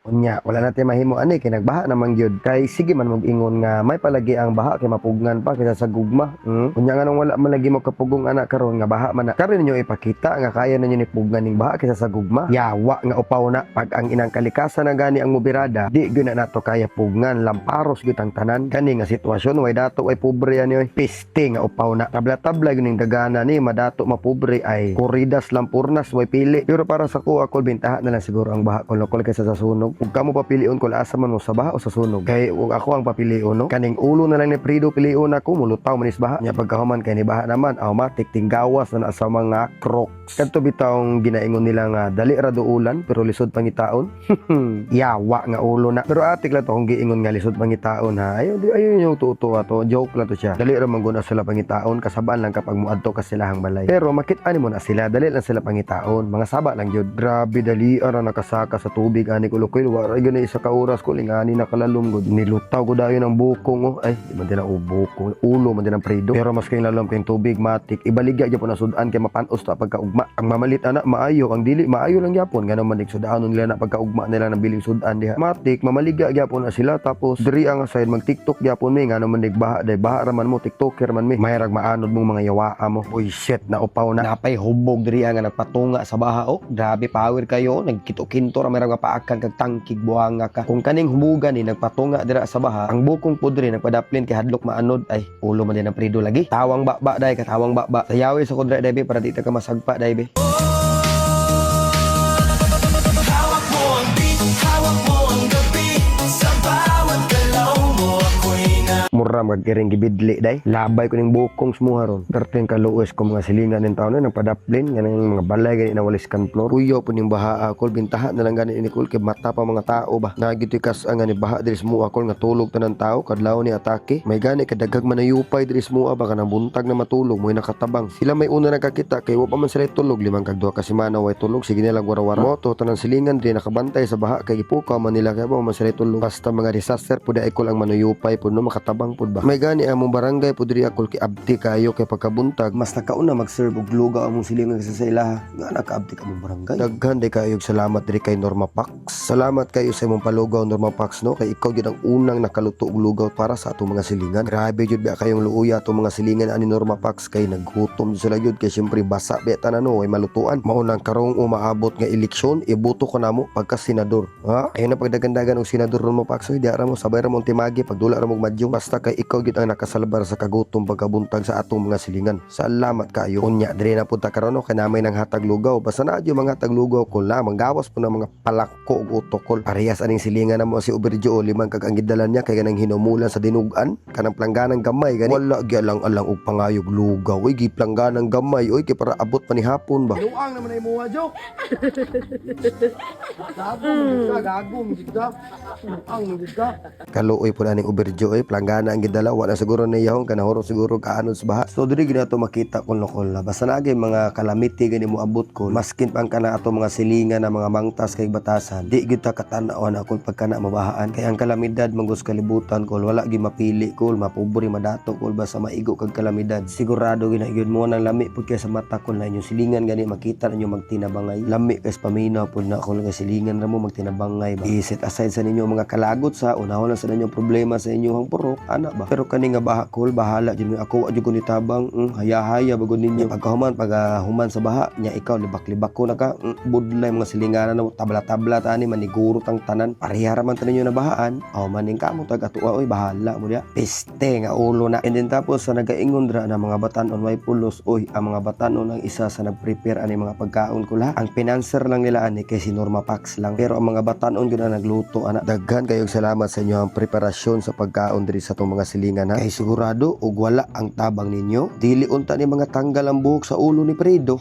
Unya, wala natin mahimo ani kay nagbaha namang gyud. Kay sige man mag-ingon nga may palagi ang baha kay mapugnan pa kaysa sa gugma. Unya nga nung wala man lagi mo kapugong ana karon nga baha man na. Karon ninyo ipakita nga kaya ninyo ni pugnan ning baha kaysa sa gugma. Yawa nga upaw na pag ang inang kalikasan na gani ang mobirada, di gyud na nato kaya pugnan, lamparos gyud ang tanan. Kani nga sitwasyon way dato ay pobre ani oy. Piste nga upaw na. Tabla-tabla gyud ning dagana ni madato mapobre ay kuridas lampurnas way pili. Pero para sa ko ako bintahan na lang siguro ang baha kung kaysa sa sunog. Ug kamo papilion ko asa man mo sa baha o sa sunog. Kay ug ako ang papilion no. Kaning ulo na lang ni Prido pilion ako mulutaw manis baha. Nya pagkahuman kay ni baha naman automatic tinggawas na sa mga crocs. Kadto bitawng ginaingon nila nga dali ra do ulan pero lisod pangitaon. Yawa nga ulo na. Pero atik lang to kung giingon nga lisod pangitaon ha. Ayo yung tuto ato. Joke lang to siya. Dali ra man guna sila pangitaon kasabaan lang kapag muadto ka silahang balay. Pero makit-ani mo na sila dali lang sila pangitaon. Mga saba lang gyud. Grabe dali ara nakasaka sa tubig ani kulo waray gani isa ka oras ko lingani nakalalom gud nilutaw ko dayon ang bukong oh. Ay di man din ang bukong ulo man din ang Prido pero mas kay lalom kay tubig matik ibaligya gyapon na sudan kay mapanos ta pagkaugma ang mamalit ana maayo ang dili maayo lang gyapon ngano man sudanon nila na pagkaugma nila ng biling sudan diha matik mamaligya gyapon na sila tapos diri ang side mag TikTok gyapon mi ngano man baha day baha raman mo TikToker man mi mayarag maanod mong mga yawaa mo uy shit na upaw na napay hubog diri nga nagpatunga sa baha oh grabe power kayo nagkito-kinto ra mayarag mapaakan kag tangkig buhanga ka kung kaning humugan ni nagpatunga dira sa baha ang bukong pudre nagpadaplin kay hadlok maanod ay ulo man din ang Prido lagi tawang baba day katawang baba sayawi sa kudra day be para di ta ka masagpa day be hawak mo ang beat hawak mo ang gabi sa bawat galaw mo ako'y na mura magkiring gibidli day labay ko ning bukong smuha ron perting kaluos ko mga silingan ning taon na nagpadaplin ganang mga balay gani na walis kan floor kuyo po ning baha akol bintahan na lang gani ini kul kay mata pa mga tao ba nagitikas ang ani baha diri smuha akol nga tulog tanan tao kadlaw ni atake may gani kadaghag manayupay diri smuha ba kanang buntag na matulog moy nakatabang sila may una nakakita kay wa pa man sila tulog limang kag duha ka semana way tulog sige nila warawara mo to tanan silingan diri nakabantay sa baha kay ipukaw man nila kay ba man sila tulog basta mga disaster pud ay kul ang manayupay pud no makatabang pud ba may gani among barangay pud diri akol kay abdi kayo kay pagkabuntag mas nakauna mag-serve og lugaw among silingan sa ilaha nga nakaabdi ka among barangay daghan day kayo salamat diri kay Norma Pax salamat kayo sa imong palugaw Norma Pax no kay ikaw gyud ang unang nakaluto og lugaw para sa atong mga silingan grabe gyud ba kayong luuya atong mga silingan ani Norma Pax kay naggutom sila gyud kay syempre basa beta na no ay malutuan mao nang karong umaabot nga eleksyon iboto ko namo pagka senador ha ayun na pagdagandagan og senador Norma Pax di ara mo sabay ra mo timagi pagdula ra mo madyong basta kay ikaw gyud ang nakasalbar sa kagutom pagkabuntag sa atong mga silingan salamat kayo unya diri na punta karon no kay namay nang hatag lugaw basta na adyo mga hatag lugaw kung la manggawas po ng mga palako ug utokol parehas aning silingan na mo si Uberjo limang kag ang gidalan niya kay ganang hinumulan sa dinugan kanang plangganang gamay gani wala gyalang alang og pangayog lugaw oy giplangganang gamay oy kay para abot pa ni hapon ba luang naman ay muha jo gagong gidda ang gidda kaluoy po aning Uberjo oy planggana ang gidala wala siguro na yahong kanahuro siguro kaanon sa baha so diri ginato makita kun lokol na basta na mga kalamiti gani mo abot ko maskin pang kana ato mga silingan na mga mangtas kay batasan di gyud ta katanawan akong pagkana mabahaan kay ang kalamidad mangus kalibutan kol wala gi mapili kol mapobre madato kol basta maigo kag kalamidad sigurado gina gyud mo nang lami pud kay sa mata kol na inyong silingan gani makita ninyo magtinabangay lami kay paminaw pud na kol nga silingan ra mo magtinabangay ba iset aside sa ninyo mga kalagot sa unahon lang sa ninyo problema sa inyong purok ana ba pero kani nga baha kol bahala jud ako adyo ko ni tabang haya-haya bagod ninyo pagkahuman human sa baha nya ikaw libak-libak ko na ka budlay mga silinganan na tabla-tabla tani maniguro tang tanan pareha raman tanan nyo na bahaan aw maning kamo tag atuwa oy bahala mo dia peste nga ulo na and then tapos sa nagaingon dra na mga batan-on way pulos oy ang mga batan-on ang isa sa nagprepare ani mga pagkaon ko la ang financer lang nila ani kay si Norma Pax lang pero ang mga batan-on gyud ang nagluto ana daghan kayong salamat sa inyo ang preparasyon sa pagkaon diri sa tong mga silingan ha kay sigurado og wala ang tabang ninyo dili unta ni mga tanggal ang buhok sa ulo ni Prido